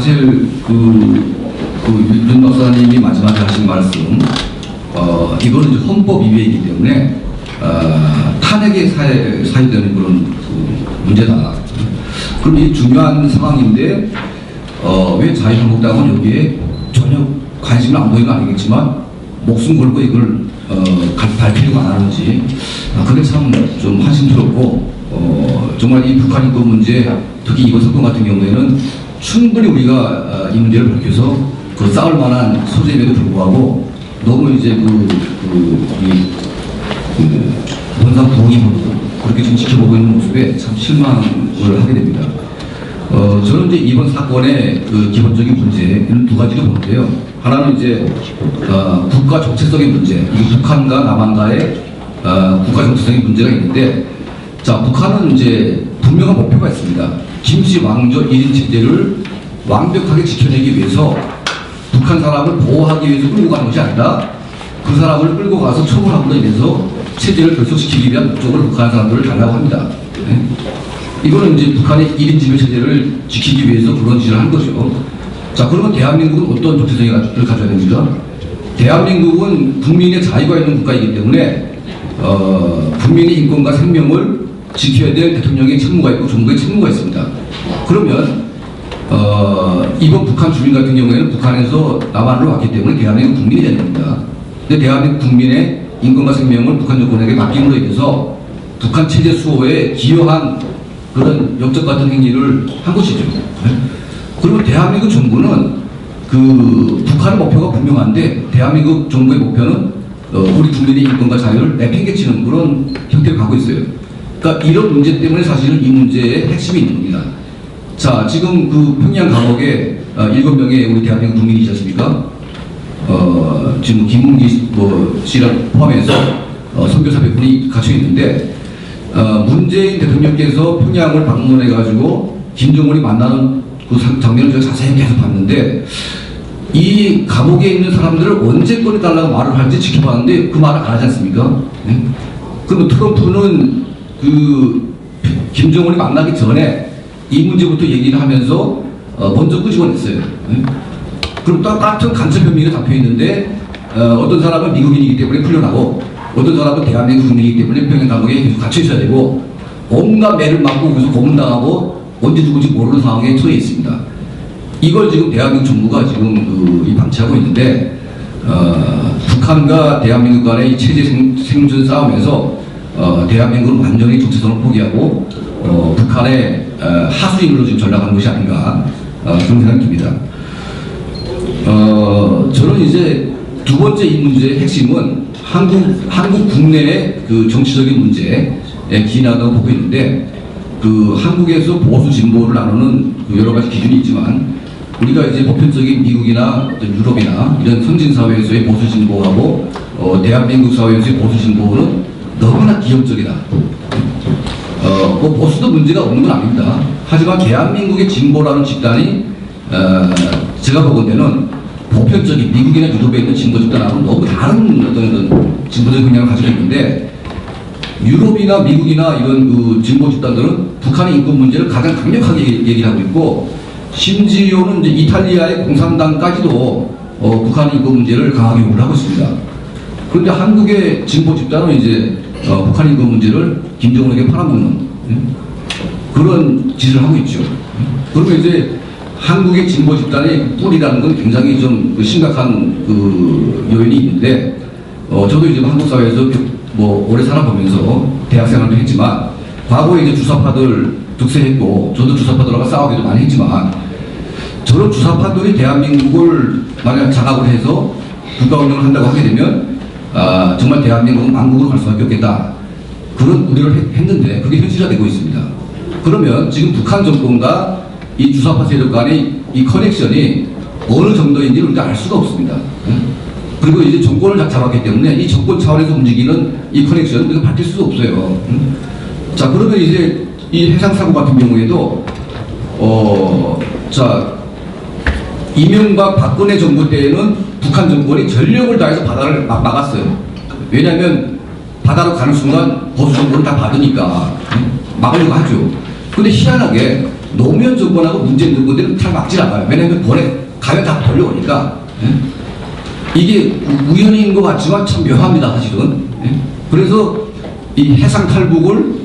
사실 윤 박사님이 마지막에 하신 말씀, 이거는 이제 헌법 위배이기 때문에 탄핵에 사유되는 그런 문제다. 그럼 이 중요한 상황인데 왜 자유한국당은 여기에 전혀 관심을 안 보이는 건 아니겠지만 목숨 걸고 이걸 밝히려고 안 하는지 그게 참 좀 한심스럽고 정말 이 북한 인권 문제, 특히 이번 사건 같은 경우에는 충분히 우리가 이 문제를 밝혀서 그 싸울 만한 소재임에도 불구하고 너무 이제 원상 부응이보다도 그렇게 좀 지켜보고 있는 모습에 참 실망을 하게 됩니다. 저는 이제 이번 사건의 그 기본적인 문제는 두 가지로 보는데요. 하나는 이제 국가 정체성의 문제, 북한과 남한과의 국가 정체성의 문제가 있는데, 자, 북한은 이제 분명한 목표가 있습니다. 김씨 왕조 1인 체제를 완벽하게 지켜내기 위해서 북한 사람을 보호하기 위해서 끌고 가는 것이 아니라 그 사람을 끌고 가서 처벌함으로 인해서 체제를 결속시키기 위한 목적으로 북한 사람들을 달라고 합니다. 네? 이거는 이제 북한의 1인 지배 체제를 지키기 위해서 그런 짓을 한 거죠. 자, 그러면 대한민국은 어떤 정체성을 가져야 됩니까? 대한민국은 국민의 자유가 있는 국가이기 때문에 국민의 인권과 생명을 지켜야 될 대통령의 책무가 있고 정부의 책무가 있습니다. 그러면 이번 북한 주민 같은 경우에는 북한에서 남한으로 왔기 때문에 대한민국 국민이 되는 겁니다. 근데 대한민국 국민의 인권과 생명을 북한 정권에게 맡김으로 인해서 북한 체제 수호에 기여한 그런 역적 같은 행위를 한 것이죠. 그리고 대한민국 정부는 그 북한의 목표가 분명한데 대한민국 정부의 목표는 우리 국민의 인권과 자유를 내팽개치는 그런 형태를 가고 있어요. 그러니까 이런 문제 때문에 사실은 이 문제의 핵심이 있는 겁니다. 자, 지금 그 평양 감옥에 7명의 우리 대한민국 국민이 있지 않습니까? 지금 김문기 씨랑 포함해서 선교 400분이 갇혀 있는데 문재인 대통령께서 평양을 방문해가지고 김정은이 만나는 그 장면을 제가 자세히 계속 봤는데 이 감옥에 있는 사람들을 언제 꺼내달라고 말을 할지 지켜봤는데 그 말을 안 하지 않습니까? 네? 그럼 트럼프는 그 김정은이 만나기 전에 이 문제부터 얘기를 하면서 먼저 끄집어냈어요. 네? 그럼 똑같은 간첩 혐의가 잡혀 있는데 어떤 사람은 미국인이기 때문에 풀려나고 어떤 사람은 대한민국 국민이기 때문에 평양 감옥에 계속 갇혀 있어야 되고 온갖 매를 맞고 계속 고문당하고 언제 죽을지 모르는 상황에 처해 있습니다. 이걸 지금 대한민국 정부가 지금 이 방치하고 있는데 북한과 대한민국 간의 이 체제 생존 싸움에서 대한민국은 완전히 정체성을 포기하고 북한의 하수인으로 지금 전락하는 것이 아닌가 그런 생각이 듭니다. 저는 이제 두 번째 이 문제의 핵심은 한국 국내의 그 정치적인 문제에 기인하다고 보고 있는데 그 한국에서 보수 진보를 나누는 그 여러 가지 기준이 있지만 우리가 이제 보편적인 미국이나 유럽이나 이런 선진 사회에서의 보수 진보하고 대한민국 사회에서의 보수 진보는 너무나 기형적이다. 뭐 보수도 문제가 없는 건 아닙니다. 하지만 대한민국의 진보라는 집단이 제가 보건대는 보편적인 미국이나 유럽에 있는 진보 집단하고는 너무 다른 어떤 진보적 경향을 가지고 있는데 유럽이나 미국이나 이런 그 진보 집단들은 북한의 인권 문제를 가장 강력하게 얘기를 하고 있고 심지어는 이제 이탈리아의 공산당까지도 북한의 인권 문제를 강하게 요구를 하고 있습니다. 그런데 한국의 진보 집단은 이제 북한 인권 문제를 김정은에게 팔아먹는 그런 짓을 하고 있죠. 그러면 이제 한국의 진보 집단의 뿌리라는 건 굉장히 좀 심각한 그 요인이 있는데 저도 이제 한국 사회에서 뭐 오래 살아보면서 대학생활도 했지만 과거에 이제 주사파들 득세했고 저도 주사파들하고 싸우기도 많이 했지만 저런 주사파들이 대한민국을 만약 장악을 해서 국가운영을 한다고 하게 되면 정말 대한민국은 망국으로 갈 수밖에 없겠다 그런 우려를 했는데 그게 현실화되고 있습니다. 그러면 지금 북한 정권과 이 주사파 세력 간의 이 커넥션이 어느 정도인지 우리가 알 수가 없습니다. 그리고 이제 정권을 잡았기 때문에 이 정권 차원에서 움직이는 이 커넥션은 우리가 밝힐 수가 없어요. 자, 그러면 이제 이 해상사고 같은 경우에도 자, 이명박 박근혜 정부 때에는 북한 정권이 전력을 다해서 바다를 막았어요. 왜냐하면 바다로 가는 순간 보수 정권을 다 받으니까 막으려고 하죠. 근데 희한하게 노무현 정권하고 문재인 정권들은 잘 막지 않아요. 왜냐하면 번에 가면 다 돌려오니까. 이게 우연인 것 같지만 참 묘합니다, 사실은. 그래서 이 해상 탈북을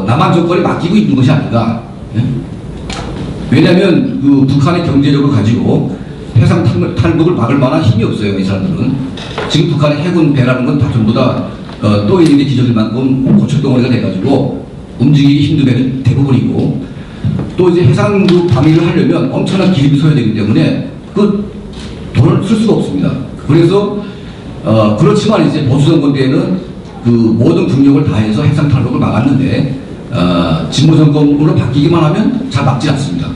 남한 정권에 맡기고 있는 것이 아닌가. 왜냐하면 그 북한의 경제력을 가지고 해상 탈북을 막을 만한 힘이 없어요, 이 사람들은. 지금 북한의 해군 배라는 건 다 전부 다 떠 있는 게 기적일 만큼 고철덩어리가 돼가지고 움직이기 힘든 배는 대부분이고, 또 이제 해상 그 방위를 하려면 엄청난 기름이 소요되기 때문에 그 돈을 쓸 수가 없습니다. 그래서 그렇지만 이제 보수정권 때에는 그 모든 국력을 다해서 해상 탈북을 막았는데 진보정권으로 바뀌기만 하면 잘 막지 않습니다.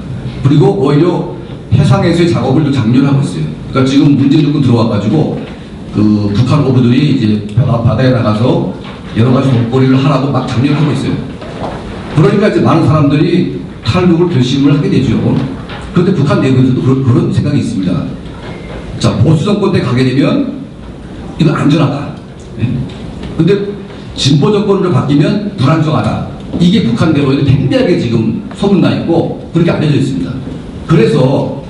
그리고 오히려 해상에서의 작업을 장려하고 있어요. 그러니까 지금 문재인 정권 들어와가지고 그 북한 어부들이 이제 바다에 나가서 여러 가지 목걸이를 하라고 막 장려하고 있어요. 그러니까 이제 많은 사람들이 탈북을 결심을 하게 되죠. 그런데 북한 내부에서도 그런 생각이 있습니다. 자, 보수 정권 때 가게 되면 이건 안전하다. 근데 진보 정권으로 바뀌면 불안정하다. 이게 북한 내부에도 팽배하게 지금 소문나 있고 그렇게 알려져 있습니다. 그래서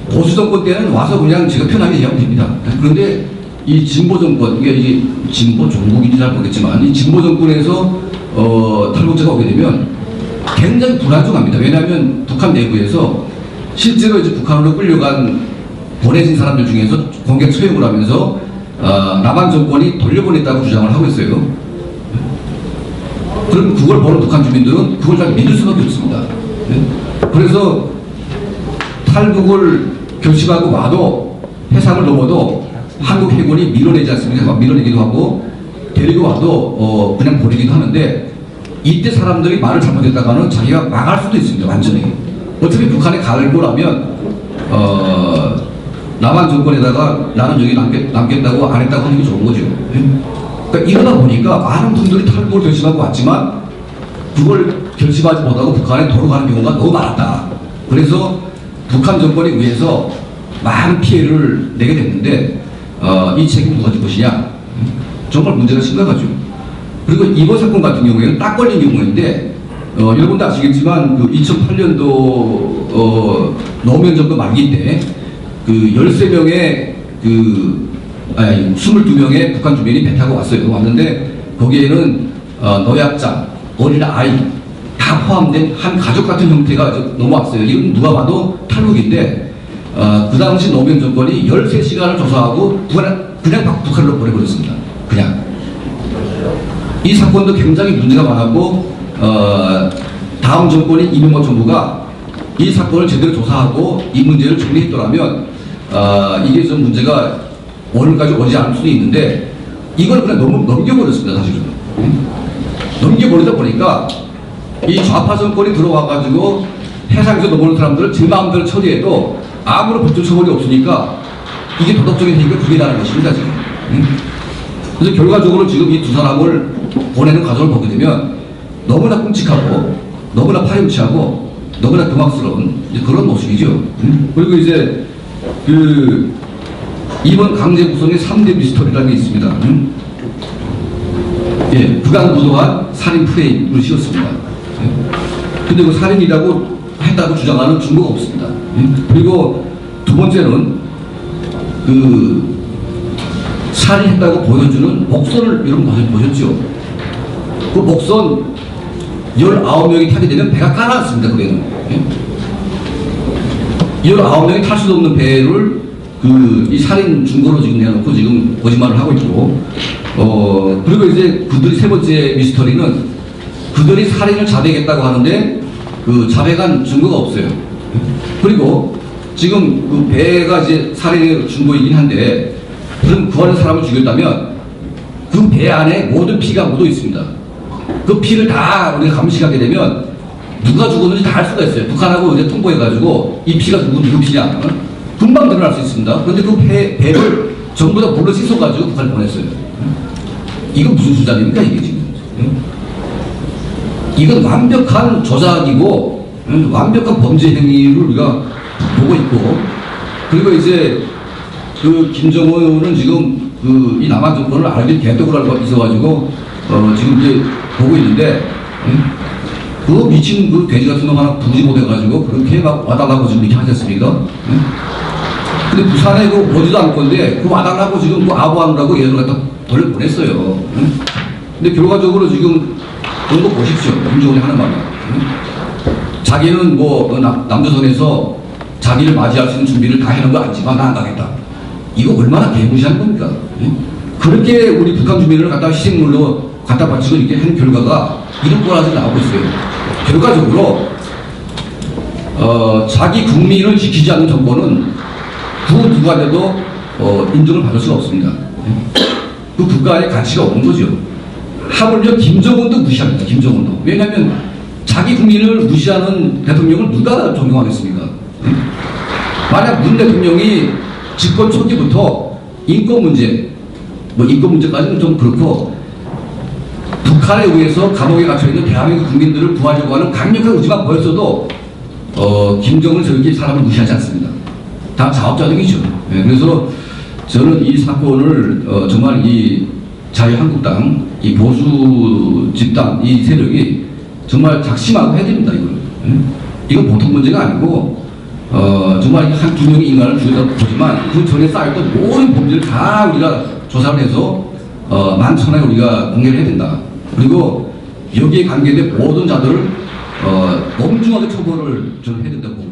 보수 정권 때는 와서 그냥 제가 편하게 얘기하면 됩니다. 그런데 이 진보 정권, 이게 이제 진보 종국인지 잘 모르겠지만 이 진보 정권에서 탈북자가 오게 되면 굉장히 불안정합니다. 왜냐하면 북한 내부에서 실제로 이제 북한으로 끌려간 보내진 사람들 중에서 공개 처형을 하면서 남한 정권이 돌려보냈다고 주장을 하고 있어요. 그럼 그걸 보는 북한 주민들은 그걸 잘 믿을 수밖에 없습니다. 그래서 탈북을 결심하고 와도 해상을 넘어도 한국 해군이 밀어내지 않습니까? 밀어내기도 하고 데리고 와도 그냥 보내기도 하는데, 이때 사람들이 말을 잘못했다가는 자기가 망할 수도 있습니다. 완전히. 어차피 북한에 갈 거라면 남한 정권에다가 나는 여기 남겠다고 안 했다고 하는 게 좋은 거죠. 그러니까 이러다 보니까 많은 분들이 탈북을 결심하고 왔지만 그걸 결심하지 못하고 북한에 돌아가는 경우가 너무 많았다. 그래서 북한 정권에 의해서 많은 피해를 내게 됐는데 이 책임 누가 질 것이냐? 정말 문제가 심각하죠. 그리고 이번 사건 같은 경우에는 딱 걸린 경우인데 여러분도 아시겠지만 그 2008년도 노무현 정부 말기 때 그 13명의 22명의 북한 주민이 배 타고 왔어요. 왔는데 거기에는 노약자, 어린아이 다 포함된 한 가족 같은 형태가 넘어왔어요. 이건 누가 봐도 탈북인데 그 당시 노무현 정권이 13시간을 조사하고 그냥 북한으로 보내버렸습니다. 그냥. 이 사건도 굉장히 문제가 많았고 다음 정권인 이명박 정부가 이 사건을 제대로 조사하고 이 문제를 정리했더라면 이게 좀 문제가 오늘까지 오지 않을 수도 있는데 이걸 그냥 너무 넘겨버렸습니다. 사실은. 넘겨버리다 보니까 이 좌파 정권이 들어와가지고 해상에서 넘어오는 사람들을 제 마음대로 처리해도 아무런 법적 처벌이 없으니까 이게 도덕적인 해결이 불가능한 것입니다. 지금. 그래서 결과적으로 지금 이 두 사람을 보내는 과정을 보게 되면 너무나 끔찍하고 너무나 파렴치하고 너무나 경악스러운 그런 모습이죠. 그리고 이제 그 이번 강제구성의 3대 미스터리라는 게 있습니다. 예, 극악무도한 살인 프레임을 씌웠습니다. 근데 그 살인이라고 했다고 주장하는 증거가 없습니다. 그리고 두 번째는 그 살인했다고 보여주는 목선을 여러분 보셨죠? 그 목선 19명이 타게 되면 배가 깔아놨습니다. 그게는 19명이 탈 수도 없는 배를 이 살인 증거로 지금 내놓고 지금 거짓말을 하고 있고, 그리고 이제 그들이 세 번째 미스터리는 그들이 살인을 자백했다고 하는데 그 자백한 증거가 없어요. 그리고 지금 그 배가 이제 살인의 증거이긴 한데, 그럼 그 안에 사람을 죽였다면 그 배 안에 모든 피가 묻어 있습니다. 그 피를 다 우리가 감식하게 되면 누가 죽었는지 다 알 수가 있어요. 북한하고 이제 통보해가지고 이 피가 누구 피냐 금방 드러날 수 있습니다. 그런데 그 배를 전부 다 물로 씻어가지고 북한에 보냈어요. 이건 무슨 수단입니까 이게 지금? 이건 완벽한 조작이고 완벽한 범죄 행위를 우리가 보고 있고, 그리고 이제 그 김정은은 지금 이 남한 정권을 알게 개떡을 알고 있어가지고 지금 이제 보고 있는데 그 미친 그 돼지 같은 놈 하나 부지 못해가지고 그렇게 막 와달라고 지금 이렇게 하셨습니까? 근데 부산에 그 오지도 않을 건데 그 와달라고 지금 그 아부하느라고 얘를 갖다 벌을 보냈어요. 근데 결과적으로 지금 그런 거 보십시오. 김정은이 하는 말이. 자기는 뭐 남조선에서 자기를 맞이할 수 있는 준비를 다 해놓은 거 알지만 나 안 가겠다. 이거 얼마나 개무시한 겁니까? 그렇게 우리 북한 주민을 갖다 희생물로 갖다 바치고 이렇게 한 결과가 이런 꼬라지 나오고 있어요. 결과적으로 자기 국민을 지키지 않는 정권은 그 누가 돼도 인정을 받을 수가 없습니다. 그 국가의 가치가 없는 거죠. 하물며 김정은도 무시합니다. 김정은도. 왜냐하면 자기 국민을 무시하는 대통령을 누가 존경하겠습니까? 만약 문 대통령이 집권 초기부터 인권 문제, 뭐 인권 문제까지는 좀 그렇고 북한에 의해서 감옥에 갇혀있는 대한민국 국민들을 구하려고 하는 강력한 의지가 보였어도 김정은 저렇게 사람을 무시하지 않습니다. 다 자업자득이죠. 네, 그래서 저는 이 사건을 정말 이 자유한국당, 이 보수 집단, 이 세력이 정말 작심하고 해야 됩니다. 이건 보통 문제가 아니고 정말 한 두 명의 인간을 죽였다 보지만 그 전에 쌓였던 모든 범죄를 다 우리가 조사를 해서 만천하에 우리가 공개를 해야 된다. 그리고 여기에 관계된 모든 자들을 엄중하게 처벌을 저는 해야 된다고 봅니다.